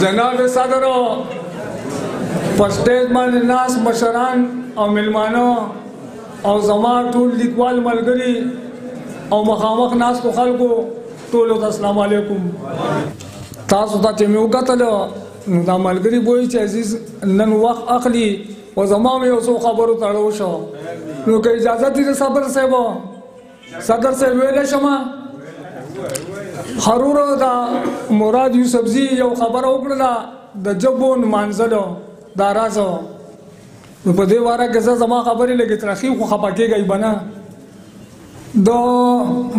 جناب صدر په سټیج باندې ناس مشران او ملمانو او زما ټول لیکوال ملګري او مخامخ ناس کو خلکو ټول السلام علیکم. تاسو ته چې مې وکتل نو دا ملګري وایي چې عزیز نن وخت اخلي او زما مې یو څو خبرو تړاو شو نو که اجازه دي صبر صاحب صدر صاحب ویلی شمه حرور دا مراد یوسفزي یو خبره وکړله د جبو نمانځلو دا راز نو په دې واره کې زما خبرې لږې ترخي خو خفه کېږئ به نه. د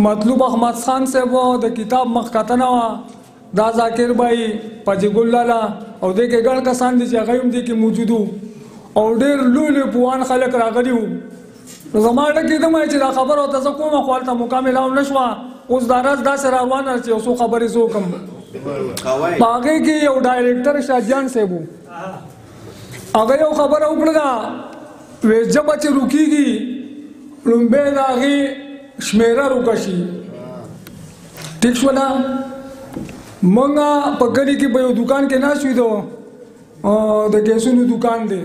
مطلوب احمد خان صاحب د کتاب مخکتنه وه دا ذاکر بھائی پاجي ګل لالا او دې کې ګڼ کسان دي چې هغه هم دې کې موجود وو او ډېر لوی لوی پوهان خلک راغلي وو. نو زما ډکې دم چې دا خبره ورته زه کومه خو هلته مکمله هم نه شوه. اوس دا راز داسې راروانه چې یو څو خبرې زه وکړم. په هغې کې یو ډایرکټر شاهجان صاحب و هغه یو خبره وکړله وی ژبه چې روکېږي لومبی د هغې شمېره روکه شي. ټیک شوله موږ په کلي کې په یو دوکان کې ناست وو د ګیسونو دوکان دی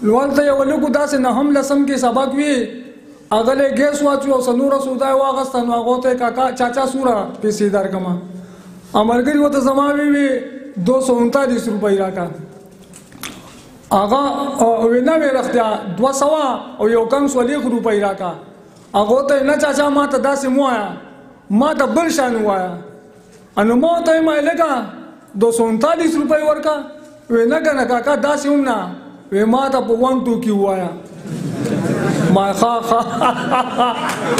نو هلته یو لږو داسې نهم لسم کې سبق وي هغه له ګیس واچو او څلوره سودا یې واخېسته نو هغو ته یې کاکا چاچا سوره پیسې درکړمه ملګري ورته زما وی 239 روپۍ راکړه هغه وی نه وی رښتیا 200 او یو کم 40 روپۍ راکړه هغو ته نه چاچا ما ته داسې مو وایه ما ته بل شان ووایه نو ما ورته ویم لږه 239 روپۍ ورکړه وی نه که نه کاکا داسې هم نه وی ما ته په 1 2 کې ووایه ما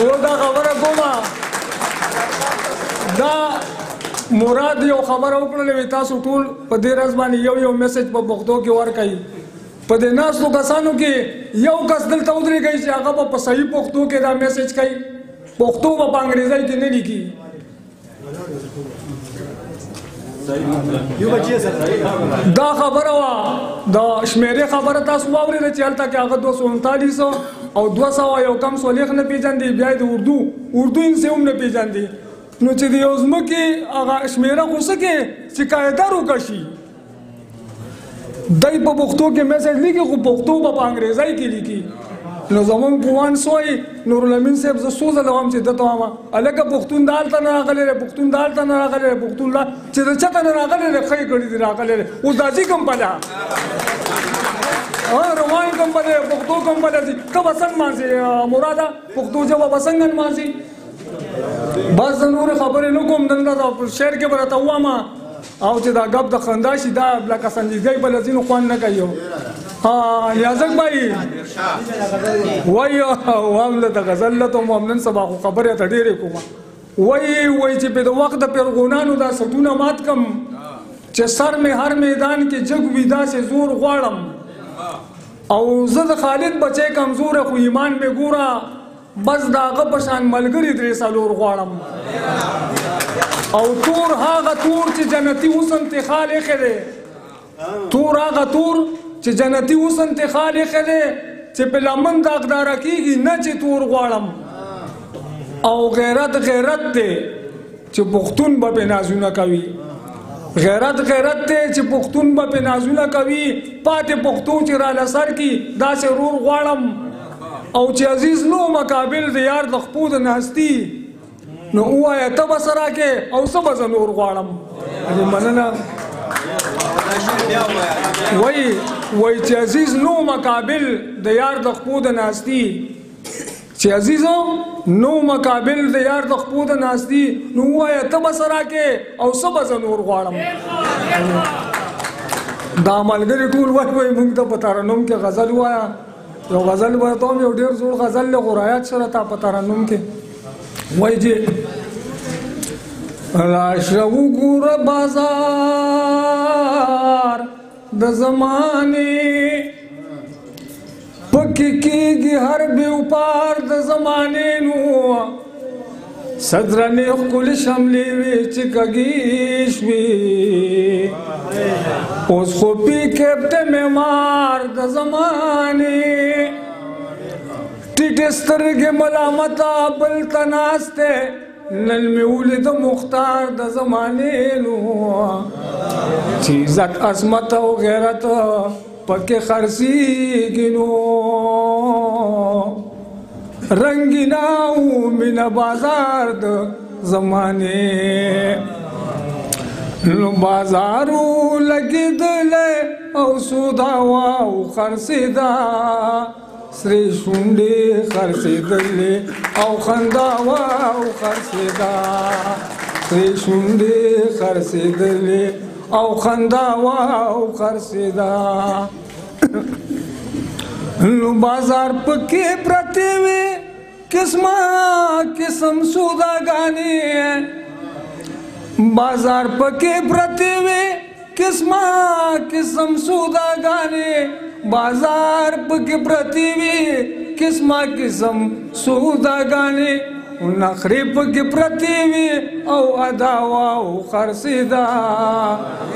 او دا خبره کومه دا مراد یو خبره وکړله وی تاسو ټول په دې ورځ باندې یو میسج په پښتو کې ورکوئ. په دې ناستو کسانو کې یو کس دلته ودرېږئ چې هغه به په صحیح پښتو کې دا میسج کوي پښتو به په انګریزۍ کې نه لیکي. دا خبره وه د شمیرې خبره تاسو واورېده چې هلته کې هغه 239 او 200 یو کم 40 نه پېژندي بیا یې د اردو انسې هم نه پېژندي نو چې د یو ځمکې هغه شمیره خو څه کې چې قاعده روکه شي دی په پښتو کې میسج لیکي خو پښتو به په انګریزۍ کې لیکي. نو زمونږ پوهان سوی نورالامین صاحب زه څو ځله وایم چې ده ته وایم هلکه پښتون د هلته نه راغلی دی پښتون د هلته نه راغلی دی پښتون چې د چېرته نه راغلی دی ښه یې کړي دي راغلی دی اوس دا ځي کوم پله روان کوم پله پښتو کوم پله ځي ته به څنګه مانځې مراده پښتو ژبه به څنګه نمانځي. بس زه نورې خبرې نه کوم نن دا شعر کې به راته ووایم او چې دا ګپ د خندا شي دا لکه سنجیدګۍ بله ځینو خوند نه کوي. نیازک بھائی وای وام له د غزل له ته هم نن سبا خو خبرې ته ډېرې کومه وای چې په د وخت د پیرغونانو دا سټونه مات کم چې سر مې هر میدان کې جګ وي داسې زور غواړم او زه د خالد بچی کمزوره خو ایمان مې ګوره بس د هغه په شان ملګري 3 څلور غواړم او تور هغه تور چې جنتي حسن ته خال ایښی دی تور هغه تور چې جنتي حسن ته خال ایښی دی چې په لمن داغداره کېږي نه چې تور غواړم او غیرت دی چې پښتون به پې نازونه کوي غیرت دی چې پښتون به پې نازونه کوي پاتې پښتو چې راله سر کي داسې رور غواړم او چې عزیز نو مقابل د یار د خپو د نهستي نو ووایه ته به څه راکې او څه به زه نور غواړم. مننه وای چې عزیز نو مقابل د یار د خپو د نهستي چې عزیزو نو مقابل د یار د خپو د نهستي نو ووایه ته به څه راکې او څه به زه نور غواړم. دا ملګري ټول وای موږ ته په ترنم کې غزل ووایه یو غزل به ته هم یو ډېر زوړ غزل دی خو رایاد سره تا په ترنم کې وای چې راشه وګوره بازار د زمانې پکې کېږي هر بیوپار د زمانې نو صدرنې ښکلې شملې وې چې کږې شوې اوس خو پی کېپټې معمار د زمانې ټیټې سترګې ملامته بل ته ناست دی نن مې ولید مختار د زمانې نو چې عزت عظمت او غیرت پکې خرڅېږي نو رنګینا او مینه بازار د زمانې نو بازارو لګېدلی او سودا او خرڅېدا سرې شونډې خرڅېدلې او خندا او خرڅېدا سرې شونډې خرڅېدلې او خندا او خرڅېدا نو بازار پکې پرتې وې قسمه قسم سوداګانې بازار پکې پرتې وې قسمه قسم سوداګانې بازار پکې پرتې وې قسمه قسم سوداګانې نخرې پکې پرتې وې او ادا او خرڅېدا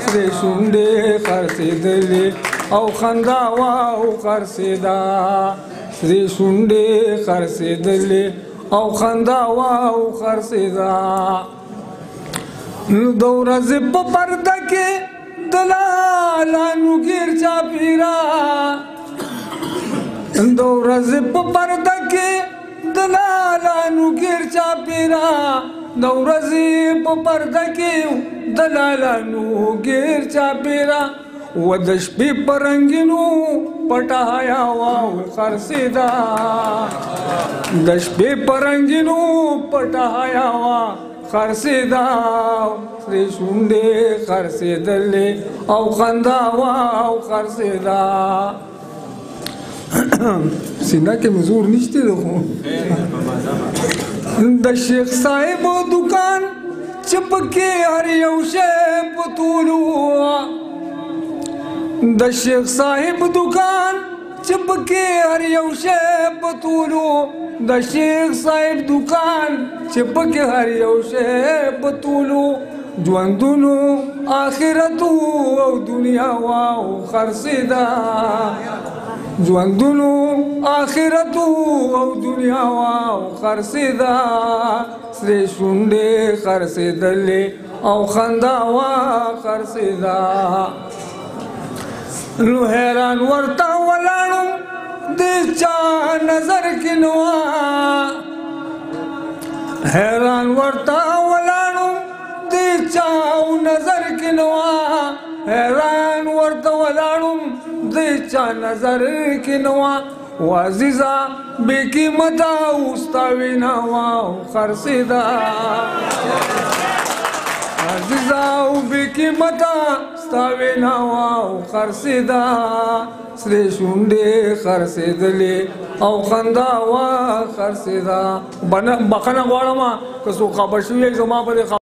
سرې شونډې خرڅېدلې او خندا او خرڅېدا سرې شونډې خرڅېدلې او خندا او خرڅېدا نو د ورځې په پرده کې دلالانو ګیر چاپېره د ورځې په پرده کې دلالانو ګیر چاپېره د ورځې په پرده کې دلالانو ګیر چاپېره و د شپې په رنګینو پټه حیا او خرڅېدا د شپې په رنګینو پټه حیا خرڅېدا سرې شونډې خرڅېدلې او خندا او خرڅېدا سینه کې مې زور نشته دی خو د شیخ صاحب دکان چې پکې هر یو شی په تولو د شیخ صاحب دکان چې پکې هر یو شی په تولو د شیخ صاحب دکان چې پکې هر یو شی په تولو ژوندونو آخرت او دنیا او خرڅېدا ژوندونو آخرت او دنیا او خرڅېدا سرې شونډې خرڅېدلې او خندا خرڅېدا نو حیران ورته ولاړم د چا نظر کې نو حیران ورته ولاړم د چا نظر کې نو حیران ورته ولاړم د چا نظر کې نو عزیزا بې قیمته ستا وینا خرڅېدا عزیزا بې قیمته ستا وینا خرڅېدا سرې شونډې خرڅېدلې او خندا خرڅېدا بخښنه غواړم که څوک خبر شوی زما په